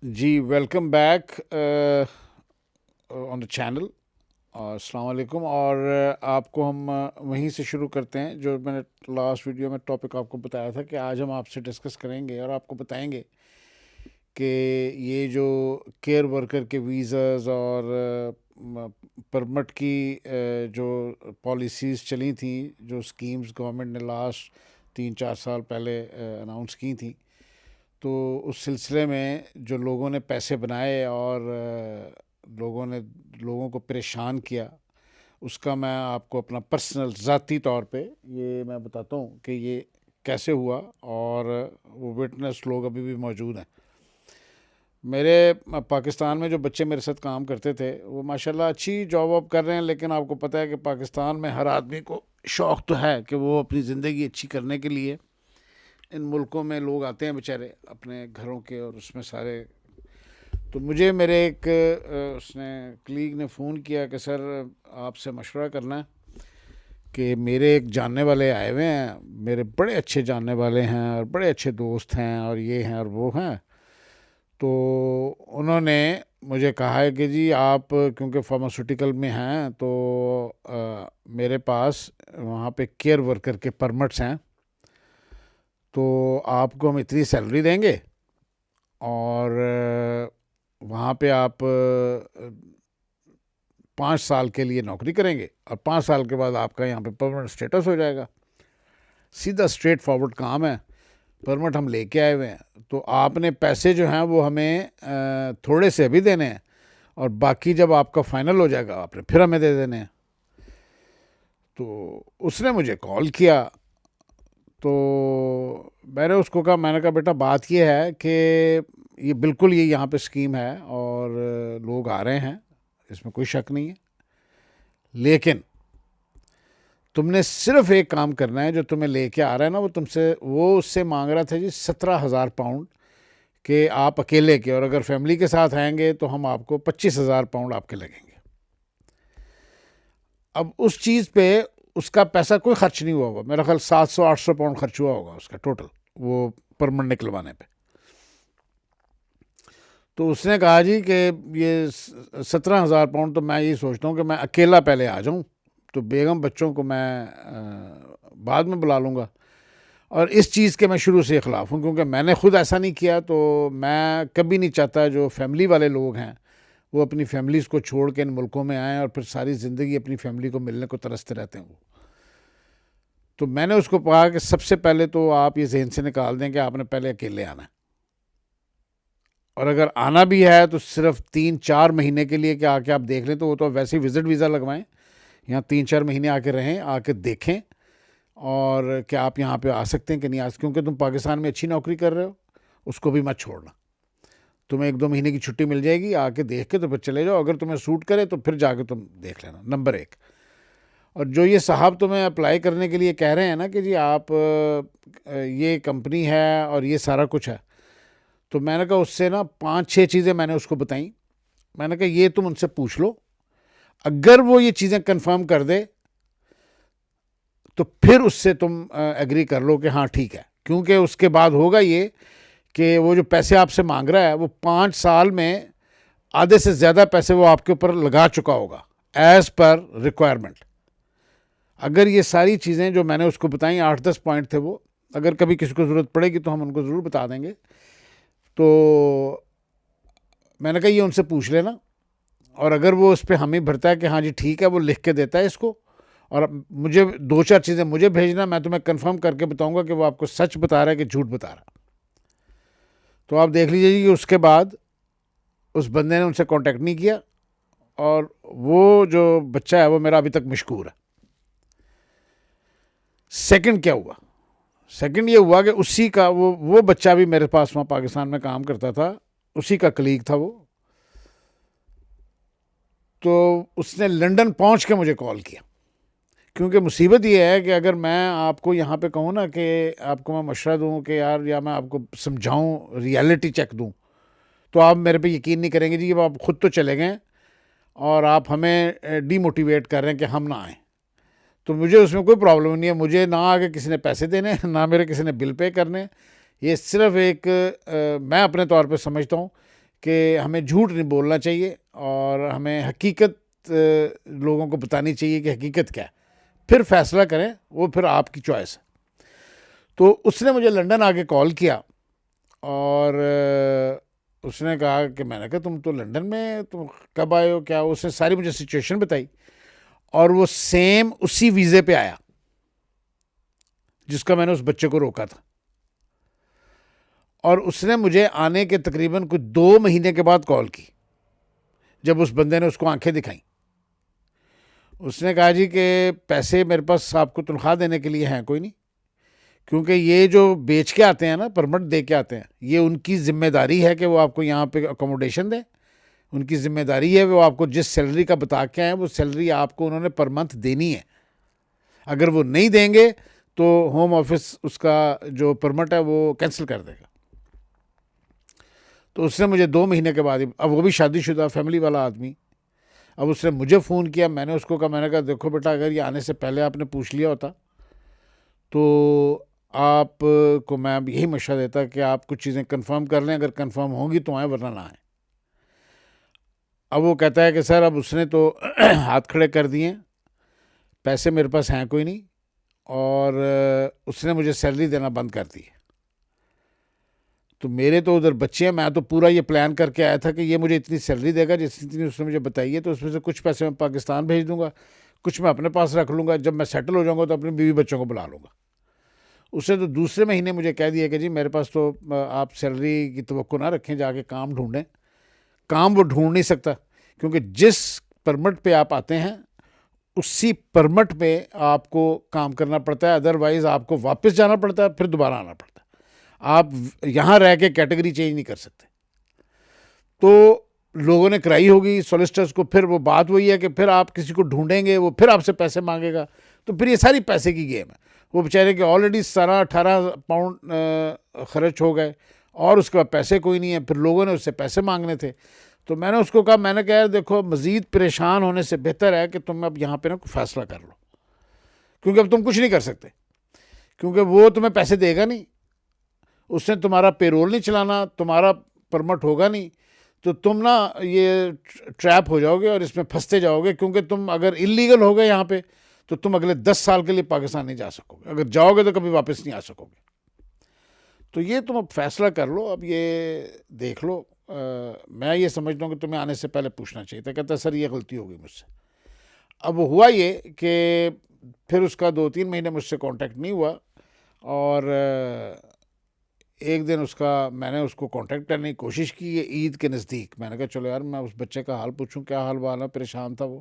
G welcome back on the channel. السلام علیکم. اور آپ کو ہم وہیں سے شروع کرتے ہیں جو میں نے لاسٹ ویڈیو میں ٹاپک آپ کو بتایا تھا کہ آج ہم آپ سے ڈسکس کریں گے اور آپ کو بتائیں گے کہ یہ جو کیئر ورکر کے ویزاز اور پرمٹ کی جو پالیسیز چلی تھیں، جو اسکیمز گورنمنٹ نے لاسٹ 3-4 سال پہلے اناؤنس کی تھیں، تو اس سلسلے میں جو لوگوں نے پیسے بنائے اور لوگوں کو پریشان کیا، اس کا میں آپ کو اپنا پرسنل ذاتی طور پہ یہ میں بتاتا ہوں کہ یہ کیسے ہوا. اور وہ وٹنس لوگ ابھی بھی موجود ہیں. میرے پاکستان میں جو بچے میرے ساتھ کام کرتے تھے وہ ماشاءاللہ اچھی جاب واب کر رہے ہیں، لیکن آپ کو پتہ ہے کہ پاکستان میں ہر آدمی کو شوق تو ہے کہ وہ اپنی زندگی اچھی کرنے کے لیے ان ملکوں میں لوگ آتے ہیں بیچارے اپنے گھروں کے، اور اس میں سارے. تو مجھے میرے ایک اس نے کلیگ نے فون کیا کہ سر آپ سے مشورہ کرنا ہے کہ میرے ایک جاننے والے آئے ہوئے ہیں، میرے بڑے اچھے جاننے والے ہیں اور بڑے اچھے دوست ہیں اور یہ ہیں اور وہ ہیں. تو انہوں نے مجھے کہا ہے کہ جی آپ کیونکہ فارماسیوٹیکل میں ہیں تو میرے پاس وہاں پہ کیئر ورکر کے پرمٹس ہیں، تو آپ کو ہم اتنی سیلری دیں گے اور وہاں پہ آپ 5 سال کے لیے نوکری کریں گے اور 5 سال کے بعد آپ کا یہاں پہ پرمنٹ اسٹیٹس ہو جائے گا. سیدھا اسٹریٹ فارورڈ کام ہے. پرمٹ ہم لے کے آئے ہوئے ہیں، تو آپ نے پیسے جو ہیں وہ ہمیں تھوڑے سے ابھی دینے ہیں اور باقی جب آپ کا فائنل ہو جائے گا آپ نے پھر ہمیں دے دینے ہیں. تو اس نے مجھے کال کیا، تو میں نے اس کو کہا، میں نے کہا بیٹا بات یہ ہے کہ یہ بالکل یہ یہاں پہ اسکیم ہے اور لوگ آ رہے ہیں، اس میں کوئی شک نہیں ہے، لیکن تم نے صرف ایک کام کرنا ہے. جو تمہیں لے کے آ رہا ہے نا وہ اس سے مانگ رہا تھا جی 17,000 پاؤنڈ کہ آپ اکیلے کے، اور اگر فیملی کے ساتھ آئیں گے تو ہم آپ کو 25,000 پاؤنڈ آپ کے لگیں گے. اب اس چیز پہ اس کا پیسہ کوئی خرچ نہیں ہوا ہوگا، میرا خیال 700-800 پاؤنڈ خرچ ہوا ہوگا اس کا ٹوٹل وہ پرمنٹ نکلوانے پہ. تو اس نے کہا جی کہ یہ 17,000 پاؤنڈ تو میں یہی سوچتا ہوں کہ میں اکیلا پہلے آ جاؤں، تو بیگم بچوں کو میں بعد میں بلا لوں گا. اور اس چیز کے میں شروع سے خلاف ہوں، کیونکہ میں نے خود ایسا نہیں کیا. تو میں کبھی نہیں چاہتا جو فیملی والے لوگ ہیں وہ اپنی فیملیز کو چھوڑ کے ان ملکوں میں آئیں اور پھر ساری زندگی اپنی فیملی کو ملنے کو ترستے رہتے ہیں وہ. تو میں نے اس کو کہا کہ سب سے پہلے تو آپ یہ ذہن سے نکال دیں کہ آپ نے پہلے اکیلے آنا ہے، اور اگر آنا بھی ہے تو صرف 3-4 مہینے کے لیے کہ آ کے آپ دیکھ لیں. تو وہ تو ویسے ہی وزٹ ویزا لگوائیں، یہاں 3-4 مہینے آ کے رہیں، آ کے دیکھیں اور کہ آپ یہاں پہ آ سکتے ہیں کہ نہیں آ سکتے. کیونکہ تم پاکستان میں اچھی نوکری کر رہے ہو، اس کو بھی مت چھوڑنا. تمہیں 1-2 مہینے کی چھٹی مل جائے گی، آ کے دیکھ کے تو پھر چلے جاؤ. اگر تمہیں سوٹ کرے تو پھر جا کے تم دیکھ لینا، نمبر 1. اور جو یہ صاحب تمہیں اپلائی کرنے کے لیے کہہ رہے ہیں نا کہ جی آپ یہ کمپنی ہے اور یہ سارا کچھ ہے، تو میں نے کہا اس سے نا 5-6 چیزیں میں نے اس کو بتائیں. میں نے کہا یہ تم ان سے پوچھ لو، اگر وہ یہ چیزیں کنفرم کر دے تو پھر اس سے تم ایگری کر لو کہ ہاں ٹھیک ہے. کیونکہ اس کے بعد ہوگا یہ کہ وہ جو پیسے آپ سے مانگ رہا ہے وہ 5 سال میں آدھے سے زیادہ پیسے وہ آپ کے اوپر لگا چکا ہوگا ایز پر ریکوائرمنٹ. اگر یہ ساری چیزیں جو میں نے اس کو بتائیں 8-10 پوائنٹ تھے، وہ اگر کبھی کسی کو ضرورت پڑے گی تو ہم ان کو ضرور بتا دیں گے. تو میں نے کہا یہ ان سے پوچھ لینا، اور اگر وہ اس پہ ہمیں بھرتا ہے کہ ہاں جی ٹھیک ہے، وہ لکھ کے دیتا ہے اس کو، اور مجھے 2-4 چیزیں مجھے بھیجنا، میں تمہیں کنفرم کر کے بتاؤں گا کہ وہ آپ کو سچ بتا رہا ہے کہ جھوٹ بتا رہا ہے. تو آپ دیکھ لیجیے کہ اس کے بعد اس بندے نے ان سے کانٹیکٹ نہیں کیا، اور وہ جو بچہ ہے وہ میرا ابھی تک مشکور ہے. سیکنڈ کیا ہوا؟ سیکنڈ یہ ہوا کہ اسی کا وہ بچہ بھی میرے پاس وہاں پاکستان میں کام کرتا تھا، اسی کا کلیگ تھا وہ. تو اس نے لنڈن پہنچ کے مجھے کال کیا. کیونکہ مصیبت یہ ہے کہ اگر میں آپ کو یہاں پہ کہوں نا کہ آپ کو میں مشورہ دوں کہ یار، یا میں آپ کو سمجھاؤں، ریالٹی چیک دوں، تو آپ میرے پہ یقین نہیں کریں گے جی. آپ خود تو چلے گئے اور آپ ہمیں ڈی موٹیویٹ کر رہے ہیں کہ ہم نہ آئیں. تو مجھے اس میں کوئی پرابلم نہیں ہے، مجھے نہ آگے کسی نے پیسے دینے، نہ میرے کسی نے بل پے کرنے. یہ صرف ایک میں اپنے طور پہ سمجھتا ہوں کہ ہمیں جھوٹ نہیں بولنا چاہیے اور ہمیں حقیقت لوگوں کو بتانی چاہیے کہ حقیقت کیا ہے، پھر فیصلہ کریں، وہ پھر آپ کی چوائس ہے۔ تو اس نے مجھے لنڈن آ کے کال کیا اور اس نے کہا کہ میں نے کہا تم تو لنڈن میں، تم کب آئے ہو کیا؟ اس نے ساری مجھے سچویشن بتائی اور وہ سیم اسی ویزے پہ آیا جس کا میں نے اس بچے کو روکا تھا، اور اس نے مجھے آنے کے تقریباً کچھ 2 مہینے کے بعد کال کی جب اس بندے نے اس کو آنکھیں دکھائیں۔ اس نے کہا جی کہ پیسے میرے پاس آپ کو تنخواہ دینے کے لیے ہیں کوئی نہیں، کیونکہ یہ جو بیچ کے آتے ہیں نا، پرمٹ دے کے آتے ہیں، یہ ان کی ذمہ داری ہے کہ وہ آپ کو یہاں پہ اکوموڈیشن دیں، ان کی ذمہ داری ہے وہ آپ کو جس سیلری کا بتا کے آئیں وہ سیلری آپ کو انہوں نے پر منتھ دینی ہے۔ اگر وہ نہیں دیں گے تو ہوم آفس اس کا جو پرمٹ ہے وہ کینسل کر دے گا۔ تو اس نے مجھے 2 مہینے کے بعد، اب وہ بھی شادی شدہ فیملی والا آدمی، اب اس نے مجھے فون کیا، میں نے اس کو کہا، میں نے کہا دیکھو بیٹا، اگر یہ آنے سے پہلے آپ نے پوچھ لیا ہوتا تو آپ کو میں اب یہی مشورہ دیتا کہ آپ کچھ چیزیں کنفرم کر لیں، اگر کنفرم ہوں گی تو آئیں ورنہ نہ آئیں۔ اب وہ کہتا ہے کہ سر اب اس نے تو ہاتھ کھڑے کر دیے، پیسے میرے پاس ہیں کوئی نہیں، اور اس نے مجھے سیلری دینا بند کر دی ہے۔ تو میرے تو ادھر بچے ہیں، میں تو پورا یہ پلان کر کے آیا تھا کہ یہ مجھے اتنی سیلری دے گا جتنی اس نے مجھے بتائی ہے، تو اس میں سے کچھ پیسے میں پاکستان بھیج دوں گا، کچھ میں اپنے پاس رکھ لوں گا، جب میں سیٹل ہو جاؤں گا تو اپنی بیوی بچوں کو بلا لوں گا۔ اس نے تو دوسرے مہینے مجھے کہہ دیا کہ جی میرے پاس تو آپ سیلری کی توقع نہ رکھیں، جا کے کام ڈھونڈیں۔ کام وہ ڈھونڈ نہیں سکتا، کیونکہ جس پرمٹ پہ آپ آتے ہیں اسی پرمٹ پہ آپ کو کام کرنا پڑتا ہے، ادروائز آپ کو واپس جانا پڑتا ہے، پھر دوبارہ آنا پڑتا ہے۔ آپ یہاں رہ کے کیٹیگری چینج نہیں کر سکتے۔ تو لوگوں نے کرائی ہوگی سولیسٹرز کو، پھر وہ بات وہی ہے کہ پھر آپ کسی کو ڈھونڈیں گے، وہ پھر آپ سے پیسے مانگے گا، تو پھر یہ ساری پیسے کی گیم ہے۔ وہ بیچارے کہ آلریڈی 17-18 پاؤنڈ خرچ ہو گئے اور اس کے بعد پیسے کوئی نہیں ہے، پھر لوگوں نے اس سے پیسے مانگنے تھے۔ تو میں نے اس کو کہا، میں نے کہا یار دیکھو، مزید پریشان ہونے سے بہتر ہے کہ تم اب یہاں پہ نا کوئی فیصلہ کر لو، کیونکہ اب تم کچھ نہیں کر سکتے، کیونکہ وہ تمہیں پیسے دے گا نہیں، اس نے تمہارا پے رول نہیں چلانا، تمہارا پرمٹ ہوگا نہیں، تو تم نا یہ ٹریپ ہو جاؤ گے اور اس میں پھنستے جاؤ گے، کیونکہ تم اگر انلیگل ہو گئے یہاں پہ تو تم اگلے 10 سال کے لیے پاکستان نہیں جا سکو گے، اگر جاؤ گے تو کبھی واپس نہیں آ سکو گے۔ تو یہ تم اب فیصلہ کر لو، اب یہ دیکھ لو۔ میں یہ سمجھتا ہوں کہ تمہیں آنے سے پہلے پوچھنا چاہیے تھا۔ کہتا سر یہ غلطی ہو گئی مجھ سے۔ اب ہوا یہ کہ پھر اس کا 2-3 مہینے مجھ سے کانٹیکٹ نہیں ہوا، اور ایک دن میں نے اس کو کانٹیکٹ کرنے کی کوشش کی، یہ عید کے نزدیک۔ میں نے کہا چلو یار میں اس بچے کا حال پوچھوں، کیا حال والا، پریشان تھا وہ۔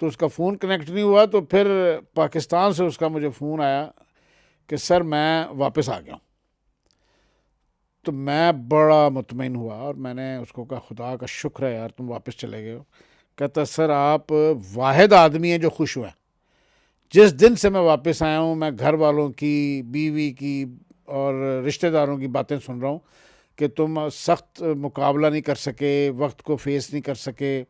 تو اس کا فون کنیکٹ نہیں ہوا، تو پھر پاکستان سے اس کا مجھے فون آیا کہ سر میں واپس آ گیا ہوں۔ تو میں بڑا مطمئن ہوا اور میں نے اس کو کہا خدا کا شکر ہے یار تم واپس چلے گئے ہو۔ کہتا سر آپ واحد آدمی ہیں جو خوش ہوئے ہیں۔ جس دن سے میں واپس آیا ہوں میں گھر والوں کی، بیوی کی اور رشتہ داروں کی باتیں سن رہا ہوں کہ تم سخت مقابلہ نہیں کر سکے، وقت کو فیس نہیں کر سکے،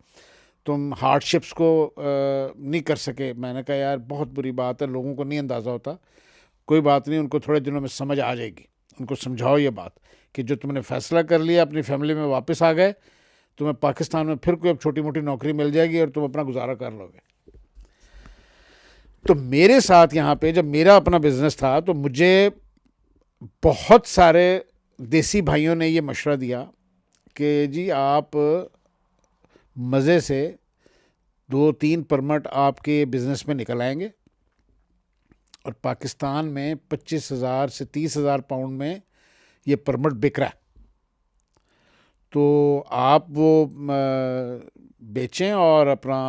تم ہارڈ شپس کو نہیں کر سکے۔ میں نے کہا یار بہت بری بات ہے، لوگوں کو نہیں اندازہ ہوتا۔ کوئی بات نہیں، ان کو تھوڑے دنوں میں سمجھ آ جائے گی۔ ان کو سمجھاؤ یہ بات کہ جو تم نے فیصلہ کر لیا، اپنی فیملی میں واپس آ گئے، تمہیں پاکستان میں پھر کوئی اب چھوٹی موٹی نوکری مل جائے گی اور تم اپنا گزارا کر لو گے۔ تو میرے ساتھ یہاں پہ جب میرا اپنا بزنس تھا تو مجھے بہت سارے دیسی بھائیوں نے یہ مشورہ دیا کہ جی آپ مزے سے 2-3 پرمٹ آپ کے بزنس میں نکل آئیں گے، اور پاکستان میں 25,000 سے 30,000 پاؤنڈ میں یہ پرمٹ بک رہا ہے، تو آپ وہ بیچیں اور اپنا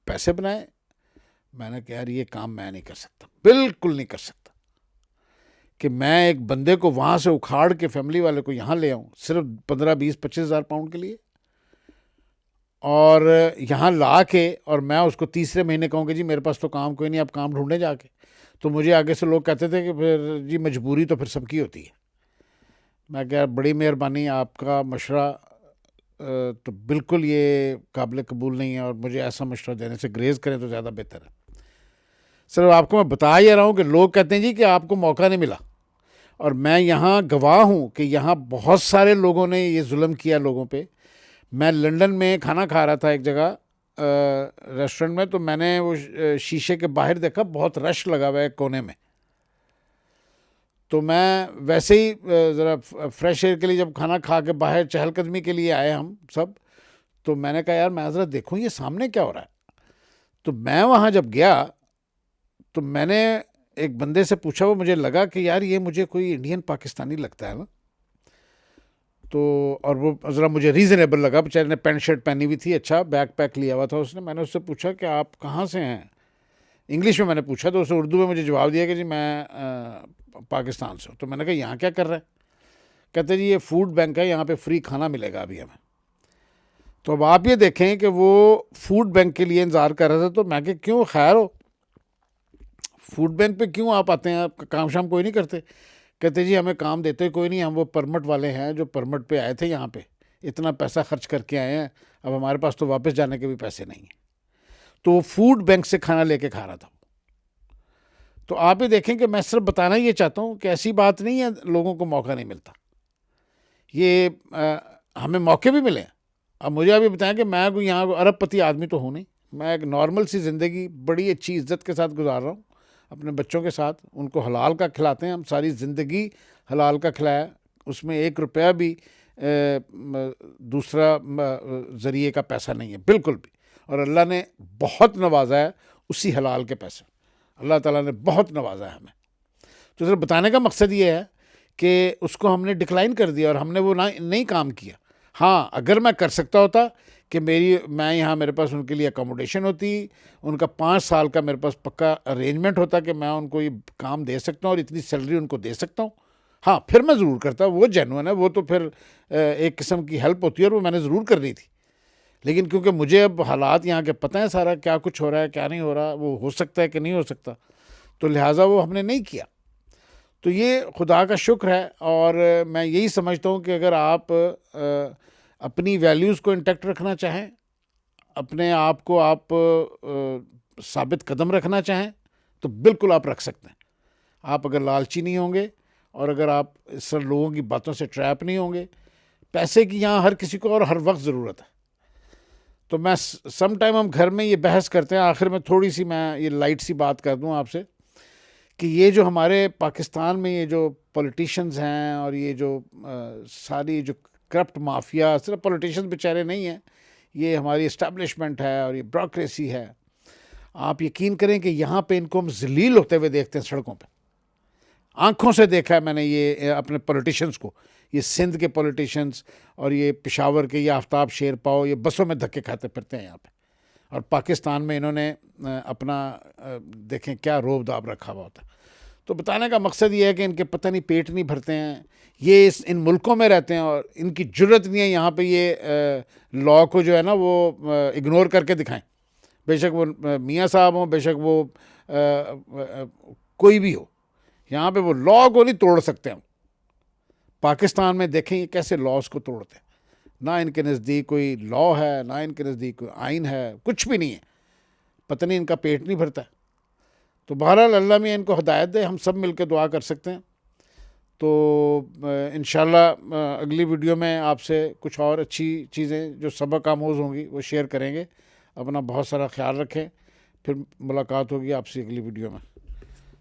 پیسے بنائیں۔ میں نے کہا یار یہ کام میں نہیں کر سکتا، بالکل نہیں کر سکتا کہ میں ایک بندے کو وہاں سے اکھاڑ کے فیملی والے کو یہاں لے آؤں صرف 15-20-25,000 پاؤنڈ کے لیے، اور یہاں لا کے اور میں اس کو تیسرے مہینے کہوں کہ جی میرے پاس تو کام کوئی نہیں، آپ کام ڈھونڈیں جا کے۔ تو مجھے آگے سے لوگ کہتے تھے کہ پھر جی مجبوری تو پھر سب کی ہوتی ہے۔ میں کہا بڑی مہربانی، آپ کا مشورہ تو بالکل یہ قابل قبول نہیں ہے، اور مجھے ایسا مشورہ دینے سے گریز کریں تو زیادہ بہتر ہے۔ صرف آپ کو میں بتا ہی رہا ہوں کہ لوگ کہتے ہیں جی کہ آپ کو موقع نہیں ملا، اور میں یہاں گواہ ہوں کہ یہاں بہت سارے لوگوں نے یہ ظلم کیا لوگوں پہ. میں لنڈن میں کھانا کھا رہا تھا ایک جگہ ریسٹورنٹ میں, تو میں نے وہ شیشے کے باہر دیکھا بہت رش لگا ہوا ہے کونے میں. تو میں ویسے ہی ذرا فریش ایئر کے لیے جب کھانا کھا کے باہر چہل قدمی کے لیے آئے ہم سب, تو میں نے کہا یار میں ذرا دیکھوں یہ سامنے کیا ہو رہا ہے. تو میں وہاں جب گیا تو میں نے ایک بندے سے پوچھا, وہ مجھے لگا کہ یار یہ مجھے کوئی انڈین پاکستانی لگتا ہے نا. تو اور وہ ذرا مجھے ریزنیبل لگا, بیچارے نے پینٹ شرٹ پہنی ہوئی تھی, اچھا بیک پیک لیا ہوا تھا اس نے. میں نے اس سے پوچھا کہ آپ کہاں سے ہیں, انگلش میں میں نے پوچھا, تو اس نے اردو میں مجھے جواب دیا کہ جی میں پاکستان سے ہوں. تو میں نے کہا یہاں کیا کر رہا ہے؟ کہتے جی یہ فوڈ بینک ہے, یہاں پہ فری کھانا ملے گا ابھی ہمیں. تو اب آپ یہ دیکھیں کہ وہ فوڈ بینک کے لیے انتظار کر رہا تھا. تو میں کہ کیوں خیر ہو, فوڈ بینک پہ کیوں آپ آتے ہیں, آپ کا کام شام کوئی نہیں کرتے؟ کہتے جی ہمیں کام دیتے کوئی نہیں, ہم وہ پرمٹ والے ہیں جو پرمٹ پہ آئے تھے یہاں پہ, اتنا پیسہ خرچ کر کے آئے ہیں, اب ہمارے پاس تو واپس جانے کے بھی پیسے نہیں ہیں. تو وہ فوڈ بینک سے کھانا لے کے کھا رہا تھا. تو آپ یہ دیکھیں کہ میں صرف بتانا یہ چاہتا ہوں کہ ایسی بات نہیں ہے لوگوں کو موقع نہیں ملتا, یہ ہمیں موقع بھی ملے. اب مجھے ابھی بتائیں کہ میں کوئی یہاں ارب پتی آدمی تو ہوں نہیں, میں ایک نارمل سی زندگی بڑی اچھی عزت کے ساتھ گزار رہا ہوں اپنے بچوں کے ساتھ. ان کو حلال کا کھلاتے ہیں, ہم ساری زندگی حلال کا کھلایا, اس میں 1 روپیہ بھی دوسرا ذریعے کا پیسہ نہیں ہے بالکل بھی. اور اللہ نے بہت نوازا ہے اسی حلال کے پیسے, اللہ تعالیٰ نے بہت نوازا ہے ہمیں. تو صرف بتانے کا مقصد یہ ہے کہ اس کو ہم نے ڈکلائن کر دیا اور ہم نے وہ نہیں کام کیا. ہاں اگر میں کر سکتا ہوتا کہ میں یہاں میرے پاس ان کے لیے اکوموڈیشن ہوتی, ان کا 5 سال کا میرے پاس پکا ارینجمنٹ ہوتا کہ میں ان کو یہ کام دے سکتا ہوں اور اتنی سیلری ان کو دے سکتا ہوں, ہاں پھر میں ضرور کرتا. وہ جینوئن ہے, وہ تو پھر ایک قسم کی ہیلپ ہوتی ہے اور وہ میں نے ضرور کرنی تھی. لیکن کیونکہ مجھے اب حالات یہاں کے پتہ ہیں سارا کیا کچھ ہو رہا ہے کیا نہیں ہو رہا, وہ ہو سکتا ہے کہ نہیں ہو سکتا, تو لہٰذا وہ ہم نے نہیں کیا. تو یہ خدا کا شکر ہے. اور میں یہی سمجھتا ہوں کہ اگر آپ اپنی ویلیوز کو انٹیکٹ رکھنا چاہیں, اپنے آپ کو آپ ثابت قدم رکھنا چاہیں, تو بالکل آپ رکھ سکتے ہیں. آپ اگر لالچی نہیں ہوں گے اور اگر آپ اس طرح لوگوں کی باتوں سے ٹریپ نہیں ہوں گے. پیسے کی یہاں ہر کسی کو اور ہر وقت ضرورت ہے. تو میں سم ٹائم ہم گھر میں یہ بحث کرتے ہیں, آخر میں تھوڑی سی میں یہ لائٹ سی بات کر دوں آپ سے, کہ یہ جو ہمارے پاکستان میں یہ جو پولیٹیشینز ہیں اور یہ جو ساری جو کرپٹ مافیا, صرف پولیٹیشینز بیچارے نہیں ہیں, یہ ہماری اسٹیبلشمنٹ ہے اور یہ بیوروکریسی ہے. آپ یقین کریں کہ یہاں پہ ان کو ہم ذلیل ہوتے ہوئے دیکھتے ہیں سڑکوں پہ, آنکھوں سے دیکھا ہے میں نے یہ اپنے پولیٹیشینز کو, یہ سندھ کے پولیٹیشینز اور یہ پشاور کے یہ آفتاب شیر پاؤ, یہ بسوں میں دھکے کھاتے پھرتے ہیں یہاں پہ. اور پاکستان میں انہوں نے اپنا دیکھیں کیا روب داب رکھا ہوا ہوتا ہے. تو بتانے کا مقصد یہ ہے کہ ان کے پتہ نہیں پیٹ نہیں بھرتے ہیں, یہ ان ملکوں میں رہتے ہیں اور ان کی جرت نہیں ہے یہاں پہ یہ لاء کو جو ہے نا وہ اگنور کر کے دکھائیں. بے شک وہ میاں صاحب ہوں, بے شک وہ کوئی بھی ہو, یہاں پہ وہ لاء کو نہیں توڑ سکتے ہم. پاکستان میں دیکھیں یہ کیسے لاز کو توڑتے ہیں, نہ ان کے نزدیک کوئی لاء ہے, نہ ان کے نزدیک کوئی آئین ہے, کچھ بھی نہیں ہے. پتہ نہیں ان کا پیٹ نہیں بھرتا ہے. تو بہرحال اللہ میں ان کو ہدایت دے, ہم سب مل کے دعا کر سکتے ہیں. تو انشاءاللہ اگلی ویڈیو میں آپ سے کچھ اور اچھی چیزیں جو سبق آموز ہوں گی وہ شیئر کریں گے. اپنا بہت سارا خیال رکھیں, پھر ملاقات ہوگی آپ سے اگلی ویڈیو میں.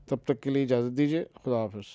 تب تک کے لیے اجازت دیجیے, خدا حافظ.